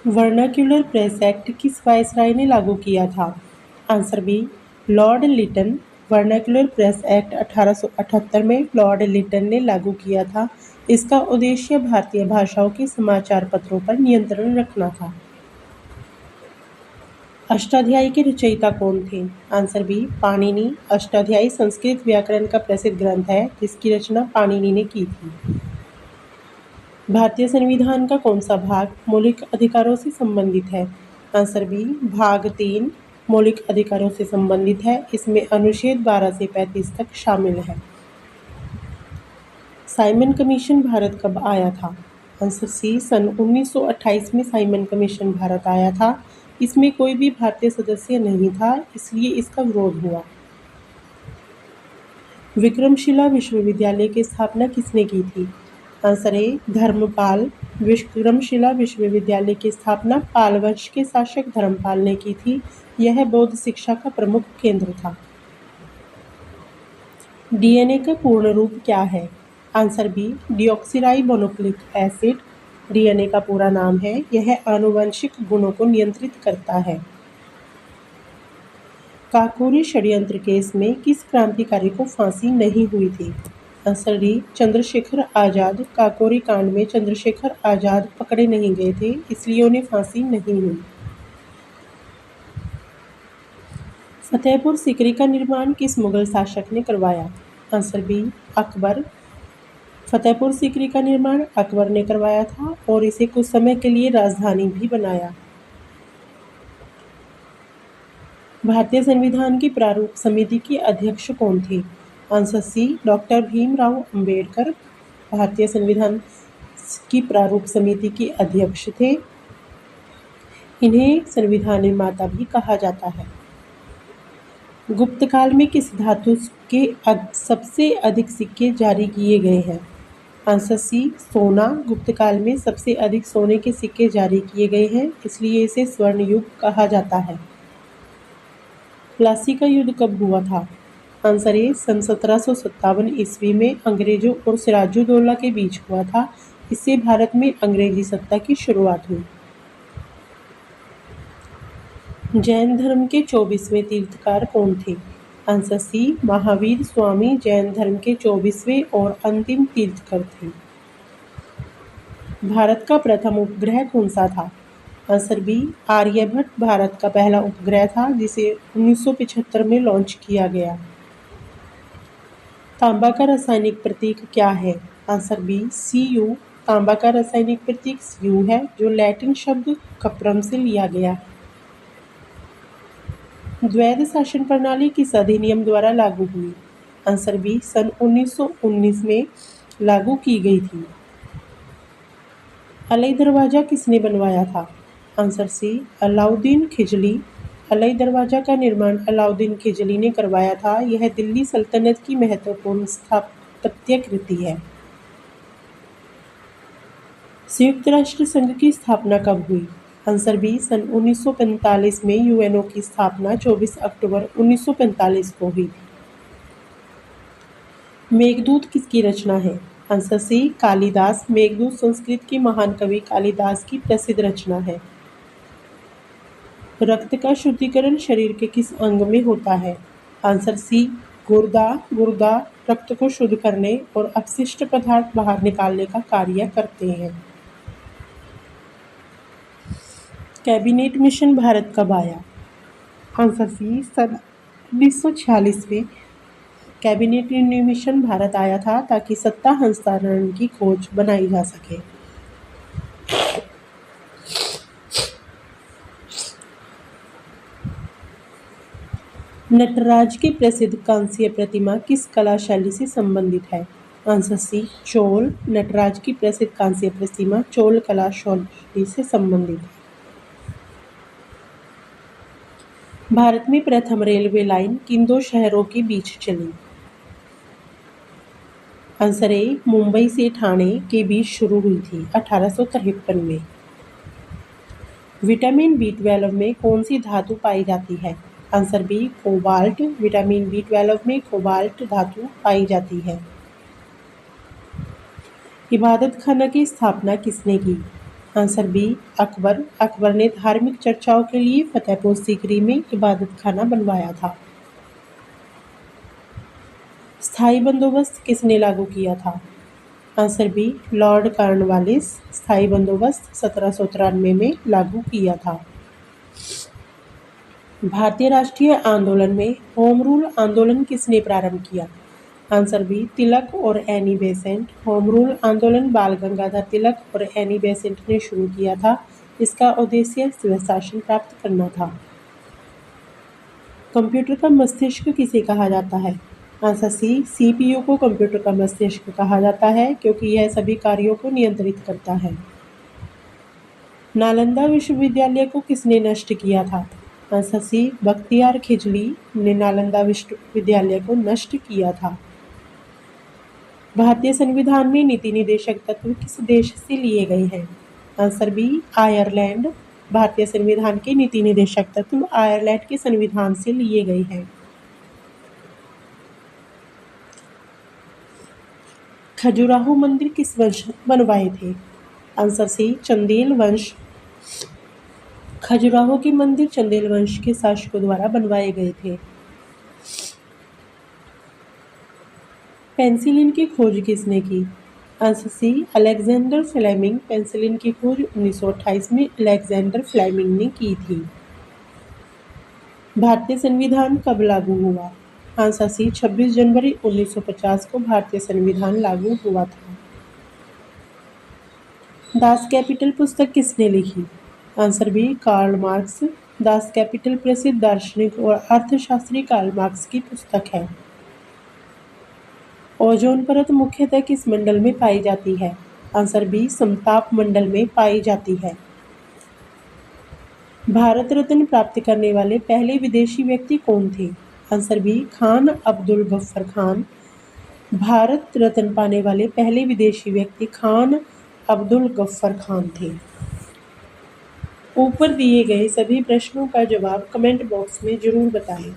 Vernacular press act किस viceroy ने लागू किया था? Answer B, lord Lytton. Vernacular press act 1878 में लॉर्ड लिटन ने लागू किया था। इसका उद्देश्य भारतीय भाषाओं के समाचार पत्रों पर नियंत्रण रखना था। अष्टाध्यायी के रचयिता कौन थे? Answer B, Panini. अष्टाध्यायी संस्कृत व्याकरण का प्रसिद्ध ग्रंथ है जिसकी रचना पाणिनि ने की थी। भारतीय संविधान का कौन सा भाग मौलिक अधिकारों से संबंधित है? आंसर बी, भाग 3 मौलिक अधिकारों से संबंधित है। इसमें अनुच्छेद 12 से 35 तक शामिल है। साइमन कमीशन भारत कब आया था? आंसर सी, सन 1928 में साइमन कमीशन भारत आया था। इसमें कोई भी भारतीय सदस्य नहीं था, इसलिए इसका विरोध हुआ। विक्रमशिला विश्वविद्यालय की स्थापना किसने की थी? Answer A, Dharmpal. विक्रमशिला विश्वविद्यालय की स्थापना पाल वंश के शासक धर्मपाल ने की थी। यह बौद्ध शिक्षा का प्रमुख केंद्र था। डीएनए का पूर्ण रूप क्या है? Answer B, deoxyribonucleic acid DNA का पूरा नाम है। यह आनुवंशिक गुणों को नियंत्रित करता है। काकोरी षड्यंत्र केस में किस क्रांतिकारी को फांसी नहीं हुई थी? Answer D, Chandrashekhar Azad. काकोरी कांड में चंद्रशेखर आज़ाद पकड़े नहीं गए थे, इसलिए उन्हें फांसी नहीं हुई। फतेहपुर सीकरी का निर्माण किस मुगल शासक ने करवाया? Answer B, Akbar. फतेहपुर सीकरी का निर्माण अकबर ने करवाया था और इसे कुछ समय के लिए राजधानी भी बनाया। भारतीय संविधान की प्रारूप समिति के अध्यक्ष कौन थे? Answer C, doctor Bhimrao Ambedkar भारतीय संविधान की प्रारूप समिति के अध्यक्ष थे। इन्हें संविधान निर्माता भी कहा जाता है। गुप्त काल में किस धातु के सबसे अधिक सिक्के जारी किए गए हैं? आंसर सी, सोना। गुप्त काल में सबसे अधिक सोने के सिक्के जारी किए गए हैं, इसलिए इसे स्वर्ण युग कहा जाता है। प्लासी का युद्ध कब हुआ था? आंसर ए, सन 1757 ईस्वी में अंग्रेजों और सिराजुद्दौला के बीच हुआ था। इससे भारत में अंग्रेजी सत्ता की शुरुआत हुई। जैन धर्म के 24वें तीर्थकार कौन थे? आंसर सी, महावीर स्वामी जैन धर्म के 24वें और अंतिम तीर्थकर थे। भारत का प्रथम उपग्रह कौन सा था? आंसर बी, आर्यभट्ट भारत का पहला उपग्रह था जिसे 1975 में लॉन्च किया गया। तांबा का रासायनिक प्रतीक क्या है? Answer B, Cu। तांबा का रासायनिक प्रतीक Cu है, जो लैटिन शब्द कप्रम से लिया गया है। द्वैध शासन प्रणाली किस अधिनियम द्वारा लागू हुई? आंसर बी, सन 1919 में लागू की गई थी। अलई दरवाजा किसने बनवाया था? Answer C, Alauddin Khilji. अलई दरवाजा का निर्माण अलाउद्दीन खिलजी ने करवाया था। यह दिल्ली सल्तनत की महत्वपूर्ण स्थापत्य कृति है। संयुक्त राष्ट्र संघ की स्थापना कब हुई? आंसर बी, सन 1945 में यूएनओ की स्थापना 24 अक्टूबर 1945 को हुई थी। मेघदूत किसकी रचना है? Answer C, Kalidas. मेघदूत संस्कृत के महान कवि कालिदास की प्रसिद्ध रचना है। रक्त का शुद्धिकरण शरीर के किस अंग में होता है? आंसर सी, गुर्दा। गुर्दा रक्त को शुद्ध करने और अपशिष्ट पदार्थ बाहर निकालने का कार्य करते हैं। कैबिनेट मिशन भारत कब आया? आंसर सी, सन 1946 में कैबिनेट मिशन भारत आया था ताकि सत्ता हस्तांतरण की खोज बनाई जा सके। नटराज की प्रसिद्ध कांस्य प्रतिमा किस कला शैली से संबंधित है? आंसर सी, चोल। नटराज की प्रसिद्ध कांस्य प्रतिमा चोल कला शैली से संबंधित है। भारत में प्रथम रेलवे लाइन किन दो शहरों के बीच चली? आंसर ए, मुंबई से ठाणे के बीच शुरू हुई थी 1853 में। विटामिन B12 में कौन सी धातु पाई जाती है? Answer B, cobalt. Vitamin B12 में कोबाल्ट धातु पाई जाती है। इबादत खाना की स्थापना किसने की? Answer B Akbar. अकबर ने धार्मिक चर्चाओं के लिए फतेहपुर सीकरी में इबादत खाना बनवाया था। स्थायी बंदोबस्त किसने लागू किया था? Answer B lord Cornwallis. स्थायी बंदोबस्त 1793 में लागू किया था। भारतीय राष्ट्रीय आंदोलन में होम रूल आंदोलन किसने प्रारंभ किया? आंसर बी तिलक और एनी बेसेंट। होम रूल आंदोलन बाल गंगाधर तिलक और एनी बेसेंट ने शुरू किया था। इसका उद्देश्य स्वशासन प्राप्त करना था। कंप्यूटर का मस्तिष्क किसे कहा जाता है? आंसर सी सीपीयू को कंप्यूटर का मस्तिष्क कहा जाता है, क्योंकि यह सभी कार्यों को नियंत्रित करता है। नालंदा विश्वविद्यालय को किसने नष्ट किया था? आंसर सी बख्तियार खिजली ने नालंदा विश्वविद्यालय को नष्ट किया था। भारतीय संविधान में नीति निदेशक तत्व किस देश से लिए गए हैं? Answer B Ireland. भारतीय संविधान के नीति निदेशक तत्व आयरलैंड के संविधान से लिए गए हैं। खजुराहो मंदिर किस वंश बनवाए थे? आंसर सी चंदेल वंश। खजुराहो के मंदिर चंदेल वंश के शासकों द्वारा बनवाए गए थे। पेंसिलिन की खोज किसने की? Answer C Alexander Fleming. Penicillin की खोज 1928 में अलेक्जेंडर फ्लेमिंग ने की थी। भारतीय संविधान कब लागू हुआ? आंसर सी 26 जनवरी 1950 को भारतीय संविधान लागू हुआ था। दास कैपिटल पुस्तक किसने लिखी? Answer B Karl Marx. Das Capital प्रसिद्ध दार्शनिक और अर्थशास्त्री कार्ल मार्क्स की पुस्तक है। ओजोन परत मुख्यतः किस मंडल में पाई जाती है? आंसर बी समताप मंडल में पाई जाती है। भारत रत्न प्राप्त करने वाले पहले विदेशी व्यक्ति कौन थे? Answer B Khan Abdul Ghaffar Khan. भारत रत्न पाने वाले पहले विदेशी व्यक्ति खान अब्दुल गफ्फर खान थे। ऊपर दिए गए सभी प्रश्नों का जवाब कमेंट बॉक्स में जरूर बताएं।